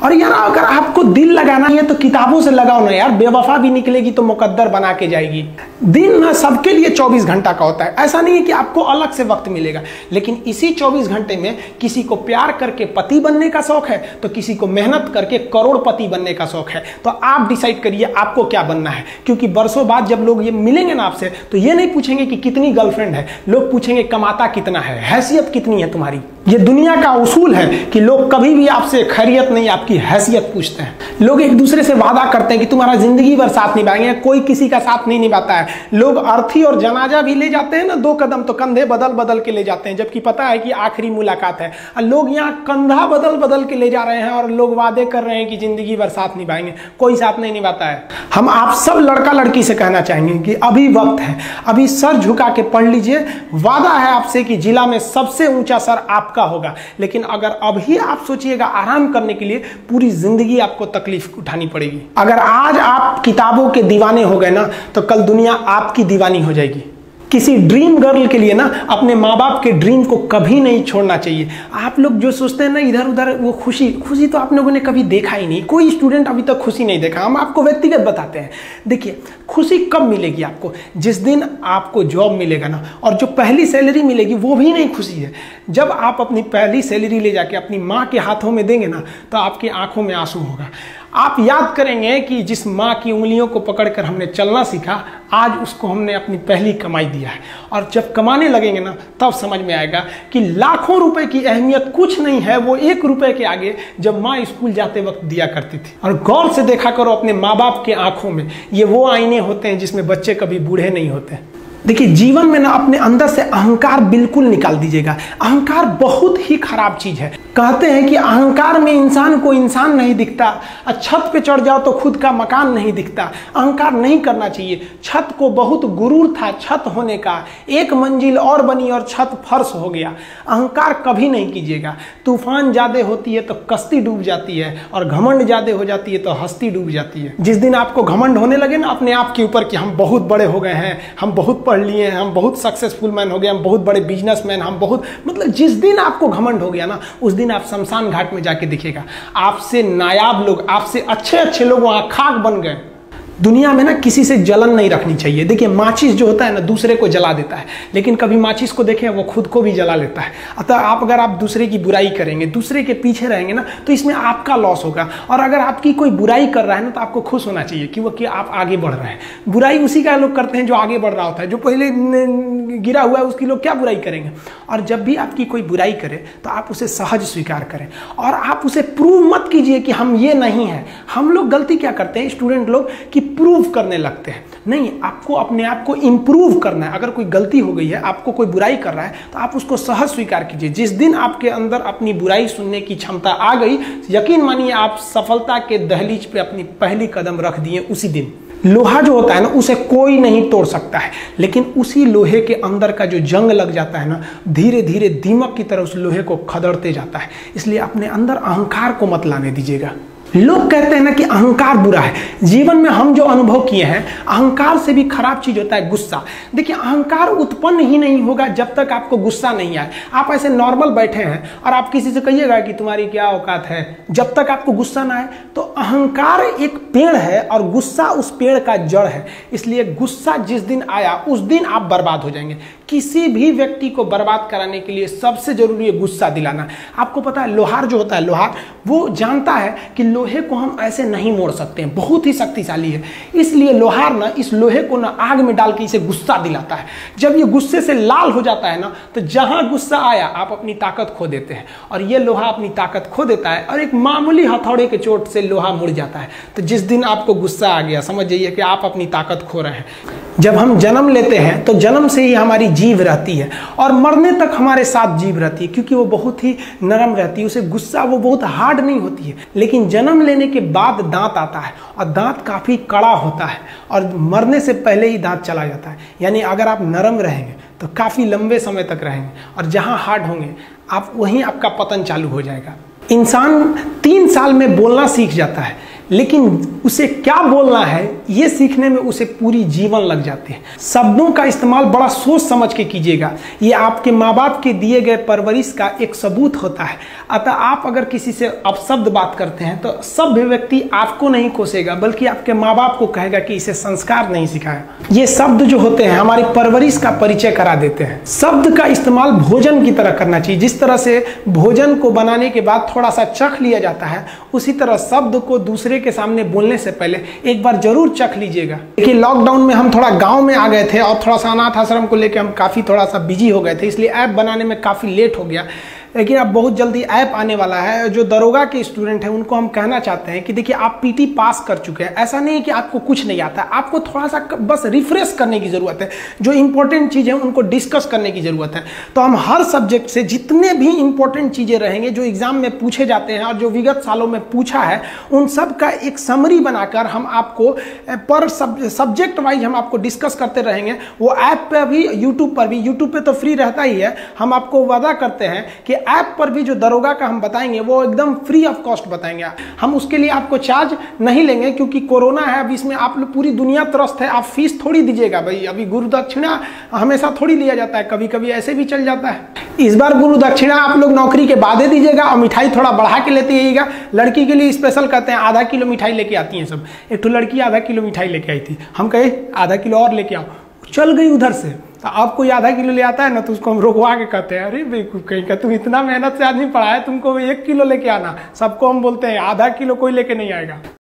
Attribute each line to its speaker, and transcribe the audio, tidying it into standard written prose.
Speaker 1: और यार अगर आपको दिल लगाना है तो किताबों से लगाओ ना यार, बेवफा भी निकलेगी तो मुकद्दर बना के जाएगी। दिन ना सबके लिए 24 घंटा का होता है, ऐसा नहीं है कि आपको अलग से वक्त मिलेगा, लेकिन इसी 24 घंटे में किसी को प्यार करके पति बनने का शौक है तो किसी को मेहनत करके करोड़पति बनने का शौक है। तो आप डिसाइड करिए आपको क्या बनना है, क्योंकि बरसों बाद जब लोग ये मिलेंगे ना आपसे तो ये नहीं पूछेंगे कि कितनी गर्लफ्रेंड है, लोग पूछेंगे कमाता कितना है, हैसियत कितनी है तुम्हारी। ये दुनिया का उसूल है कि लोग कभी भी आपसे खैरियत नहीं आपकी हैसियत पूछते हैं। लोग एक दूसरे से वादा करते हैं कि तुम्हारा जिंदगी भर साथ निभाएंगे, कोई किसी का साथ नहीं निभाता है। लोग अर्थी और जनाजा भी ले जाते हैं ना 2 कदम तो कंधे बदल बदल के ले जाते हैं, जबकि पता है कि आखिरी मुलाकात है। और लोग यहाँ कंधा बदल बदल के ले जा रहे हैं और लोग वादे कर रहे हैं कि जिंदगी भर साथ निभाएंगे, कोई साथ नहीं निभाता है। हम आप सब लड़का लड़की से कहना चाहेंगे कि अभी वक्त है, अभी सर झुका के पढ़ लीजिए। वादा है आपसे कि जिला में सबसे ऊंचा सर आपका होगा, लेकिन अगर अभी आप सोचिएगा आराम करने के लिए पूरी जिंदगी आपको तकलीफ उठानी पड़ेगी। अगर आज आप किताबों के दीवाने हो गए ना तो कल दुनिया आपकी दीवानी हो जाएगी। किसी ड्रीम गर्ल के लिए ना अपने माँ बाप के ड्रीम को कभी नहीं छोड़ना चाहिए। आप लोग जो सोचते हैं ना इधर उधर, वो खुशी तो आप लोगों ने कभी देखा ही नहीं। कोई स्टूडेंट अभी तक खुशी नहीं देखा। हम आपको व्यक्तिगत बताते हैं। देखिए खुशी कब मिलेगी आपको, जिस दिन आपको जॉब मिलेगा ना, और जो पहली सैलरी मिलेगी वो भी नहीं खुशी है। जब आप अपनी पहली सैलरी ले जाके अपनी माँ के हाथों में देंगे ना तो आपकी आंखों में आंसू होगा। आप याद करेंगे कि जिस माँ की उंगलियों को पकड़कर हमने चलना सीखा, आज उसको हमने अपनी पहली कमाई दिया है। और जब कमाने लगेंगे ना तब समझ में आएगा कि लाखों रुपए की अहमियत कुछ नहीं है, वो 1 रुपए के आगे जब माँ स्कूल जाते वक्त दिया करती थी। और गौर से देखा करो अपने माँ बाप के आंखों में, ये वो आईने होते हैं जिसमें बच्चे कभी बूढ़े नहीं होते। देखिए जीवन में ना अपने अंदर से अहंकार बिल्कुल निकाल दीजिएगा। अहंकार बहुत ही खराब चीज है। कहते हैं कि अहंकार में इंसान को इंसान नहीं दिखता, छत पे चढ़ जाओ तो खुद का मकान नहीं दिखता। अहंकार नहीं करना चाहिए। छत को बहुत गुरूर था छत होने का, 1 मंजिल और बनी और छत फर्श हो गया। अहंकार कभी नहीं कीजिएगा। तूफान ज्यादा होती है तो कश्ती डूब जाती है, और घमंड ज्यादा हो जाती है तो हस्ती डूब जाती है। जिस दिन आपको घमंड होने लगे ना अपने आप के ऊपर कि हम बहुत बड़े हो गए हैं, हम बहुत पढ़ लिए हैं, हम बहुत सक्सेसफुल मैन हो गए, हम बहुत बड़े बिजनेसमैन, हम बहुत, मतलब जिस दिन आपको घमंड हो गया ना उस दिन आप शमशान घाट में जाके देखिएगा आपसे नायाब लोग, आपसे अच्छे अच्छे लोग वहां खाक बन गए। दुनिया में ना किसी से जलन नहीं रखनी चाहिए। देखिए माचिस जो होता है ना दूसरे को जला देता है, लेकिन कभी माचिस को देखें वो खुद को भी जला लेता है। अतः अगर आप दूसरे की बुराई करेंगे, दूसरे के पीछे रहेंगे ना तो इसमें आपका लॉस होगा। और अगर आपकी कोई बुराई कर रहा है ना तो आपको खुश होना चाहिए कि आप आगे बढ़ रहे हैं। बुराई उसी का लोग करते हैं जो आगे बढ़ रहा होता है। जो पहले गिरा हुआ है उसकी लोग क्या बुराई करेंगे। और जब भी आपकी कोई बुराई करे तो आप उसे सहज स्वीकार करें, और आप उसे प्रूव मत कीजिए कि हम ये नहीं हैं। हम लोग गलती क्या करते हैं स्टूडेंट लोग कि प्रूव करने लगते हैं। नहीं, आपको अपने आप को इंप्रूव करना है। अगर कोई गलती हो गई है, आपको कोई बुराई कर रहा है तो आप उसको सहज स्वीकार कीजिए। जिस दिन आपके अंदर अपनी बुराई सुनने की क्षमता आ गई, यकीन मानिए आप सफलता के दहलीज पे अपनी पहली कदम रख दिए उसी दिन। लोहा जो होता है ना उसे कोई नहीं तोड़ सकता है, लेकिन उसी लोहे के अंदर का जो जंग लग जाता है ना धीरे धीरे दीमक की तरह उस लोहे को खदड़ते जाता है। इसलिए अपने अंदर अहंकार को मत लाने दीजिएगा। लोग कहते हैं ना कि अहंकार बुरा है। जीवन में हम जो अनुभव किए हैं, अहंकार से भी खराब चीज होता है गुस्सा। देखिए अहंकार उत्पन्न ही नहीं होगा जब तक आपको गुस्सा नहीं आए। आप ऐसे नॉर्मल बैठे हैं और आप किसी से कहिएगा कि तुम्हारी क्या औकात है, जब तक आपको गुस्सा ना आए। तो अहंकार एक पेड़ है और गुस्सा उस पेड़ का जड़ है। इसलिए गुस्सा जिस दिन आया उस दिन आप बर्बाद हो जाएंगे। किसी भी व्यक्ति को बर्बाद कराने के लिए सबसे जरूरी है गुस्सा दिलाना। आपको पता है लोहार जो होता है, लोहार वो जानता है कि लोहे को हम ऐसे नहीं मोड़ सकते हैं, बहुत ही शक्तिशाली है। इसलिए लोहार ना इस लोहे को ना आग में डाल के इसे गुस्सा दिलाता है। जब ये गुस्से से लाल हो जाता है ना तो जहां गुस्सा आया आप अपनी ताकत खो देते हैं, और ये लोहा अपनी ताकत खो देता है और एक मामूली हथौड़े के चोट से लोहा मुड़ जाता है। तो जिस दिन आपको गुस्सा आ गया समझ जाइए कि आप अपनी ताकत खो रहे हैं। जब हम जन्म लेते हैं तो जन्म से ही हमारी जीभ रहती है और मरने तक हमारे साथ जीभ रहती है, क्योंकि वो बहुत ही नरम रहती है। उसे गुस्सा वो बहुत हार्ड नहीं होती है। लेकिन जन्म लेने के बाद दांत आता है और दांत काफी कड़ा होता है, और मरने से पहले ही दांत चला जाता है। यानी अगर आप नरम रहेंगे तो काफी लंबे समय तक रहेंगे, और जहां हार्ड होंगे आप वहीं आपका पतन चालू हो जाएगा। इंसान 3 साल में बोलना सीख जाता है, लेकिन उसे क्या बोलना है ये सीखने में उसे पूरी जीवन लग जाते हैं। शब्दों का इस्तेमाल बड़ा सोच समझ के कीजिएगा, ये आपके माँ बाप के दिए गए परवरिश का एक सबूत होता है। अतः आप अगर किसी से अपशब्द बात करते हैं तो सभ्य व्यक्ति आपको नहीं कोसेगा बल्कि आपके माँ बाप को कहेगा कि इसे संस्कार नहीं सिखाया। ये शब्द जो होते हैं हमारी परवरिश का परिचय करा देते हैं। शब्द का इस्तेमाल भोजन की तरह करना चाहिए। जिस तरह से भोजन को बनाने के बाद थोड़ा सा चख लिया जाता है, उसी तरह शब्द को दूसरे के सामने बोलने से पहले एक बार जरूर चख लीजिएगा। देखिए, लॉकडाउन में हम थोड़ा गांव में आ गए थे और थोड़ा सा अनाथ आश्रम को लेकर हम काफी थोड़ा सा बिजी हो गए थे, इसलिए ऐप बनाने में काफी लेट हो गया। लेकिन अब बहुत जल्दी ऐप आने वाला है। जो दरोगा के स्टूडेंट हैं उनको हम कहना चाहते हैं कि देखिए, आप पीटी पास कर चुके हैं, ऐसा नहीं है कि आपको कुछ नहीं आता, आपको थोड़ा सा बस रिफ्रेश करने की जरूरत है। जो इंपॉर्टेंट चीज़ें हैं उनको डिस्कस करने की जरूरत है। तो हम हर सब्जेक्ट से जितने भी इंपॉर्टेंट चीज़ें रहेंगे जो एग्जाम में पूछे जाते हैं और जो विगत सालों में पूछा है, उन सब का एक समरी बनाकर हम आपको पर सब्जेक्ट वाइज हम आपको डिस्कस करते रहेंगे। वो ऐप पे भी, यूट्यूब पर भी, यूट्यूब पे तो फ्री रहता ही है। हम आपको वादा करते हैं कि ऐप पर भी जो दरोगा का हम बताएंगे वो एकदम फ्री ऑफ कॉस्ट बताएंगे। हम उसके लिए आपको चार्ज नहीं लेंगे क्योंकि कोरोना है, अब इसमें आप लोग पूरी दुनिया त्रस्त है, आप फीस थोड़ी दीजिएगा भाई। अभी गुरु दक्षिणा हमेशा थोड़ी लिया जाता है, कभी कभी ऐसे भी चल जाता है। इस बार गुरु दक्षिणा आप लोग नौकरी के बाद ही दीजिएगा और मिठाई थोड़ा बढ़ा के लेते आइएगा। लड़की के लिए स्पेशल कहते हैं, आधा किलो मिठाई लेके आती हैं सब। एक तो लड़की आधा किलो मिठाई लेके आई थी, हम कहे आधा किलो और लेके आओ, चल गई उधर से। तो आप कोई आधा किलो ले आता है ना तो उसको हम रोकवा के कहते हैं, अरे बेवकूफ कहीं का, तुम इतना मेहनत से आदमी पढ़ाया, तुमको 1 किलो लेके आना। सबको हम बोलते हैं आधा किलो कोई लेके नहीं आएगा।